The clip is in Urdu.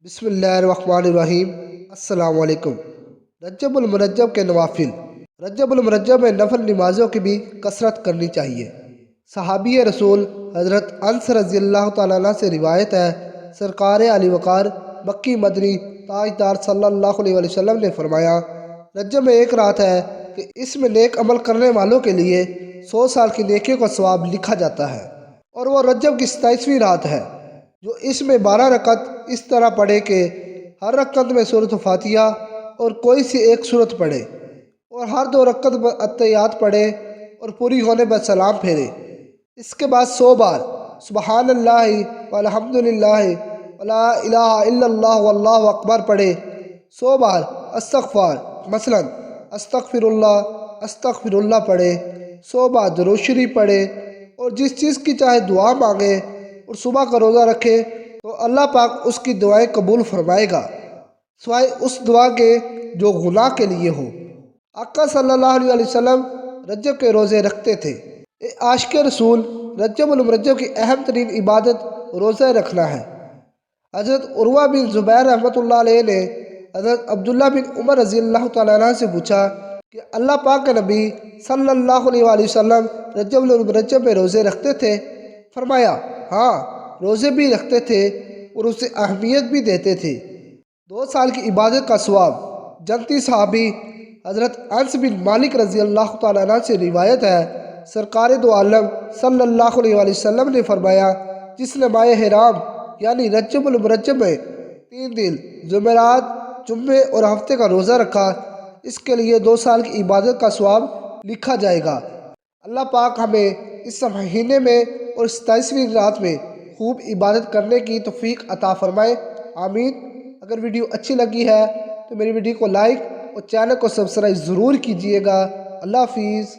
بسم اللہ الرحمن الرحیم۔ السلام علیکم۔ رجب المرجب کے نوافل۔ رجب المرجب میں نفل نمازوں کی بھی کثرت کرنی چاہیے۔ صحابی رسول حضرت انس رضی اللہ تعالیٰ عنہ سے روایت ہے، سرکار علی وقار مکی مدنی تاجدار صلی اللہ علیہ وسلم نے فرمایا، رجب میں ایک رات ہے کہ اس میں نیک عمل کرنے والوں کے لیے 100 سال کی نیکیوں کا ثواب لکھا جاتا ہے، اور وہ رجب کی 27ویں رات ہے جو اس میں 12 رکعت اس طرح پڑھے کہ ہر رکعت میں سورۃ فاتحہ اور کوئی سی ایک سورت پڑھے، اور ہر 2 رکعت پر اتحیات پڑھے اور پوری ہونے پر سلام پھیرے۔ اس کے بعد 100 بار سبحان اللہ والحمد للہ ولا الہ الا اللہ واللہ اکبر پڑھے، 100 بار استغفار مثلا استغفر اللہ پڑھے، 100 بار درود شریف پڑھے، اور جس چیز کی چاہے دعا مانگے، اور صبح کا روزہ رکھے تو اللہ پاک اس کی دعائیں قبول فرمائے گا، سوائے اس دعا کے جو گناہ کے لیے ہو۔ آقا صلی اللہ علیہ وسلم رجب کے روزے رکھتے تھے۔ عاشق رسول رجب المرجب کی اہم ترین عبادت روزہ رکھنا ہے۔ حضرت عروہ بن زبیر رحمۃ اللہ علیہ نے حضرت عبداللہ بن عمر رضی اللہ تعالیٰ عنہ سے پوچھا کہ اللہ پاک کے نبی صلی اللہ علیہ وسلم رجب المرجب میں روزے رکھتے تھے؟ فرمایا، ہاں، روزے بھی رکھتے تھے اور اسے اہمیت بھی دیتے تھے۔ 2 سال کی عبادت کا ثواب۔ جنتی صحابی حضرت انس بن مالک رضی اللہ تعالیٰ عنہ سے روایت ہے، سرکار دو عالم صلی اللہ علیہ وسلم نے فرمایا، جس نے ماہ حرام یعنی رجب المرجب میں 3 دن جمعرات، جمعے اور ہفتے کا روزہ رکھا، اس کے لیے 2 سال کی عبادت کا ثواب لکھا جائے گا۔ اللہ پاک ہمیں اس مہینے میں اور 27ویں رات میں خوب عبادت کرنے کی توفیق عطا فرمائے، آمین۔ اگر ویڈیو اچھی لگی ہے تو میری ویڈیو کو لائک اور چینل کو سبسکرائب ضرور کیجیے گا۔ اللہ حافظ۔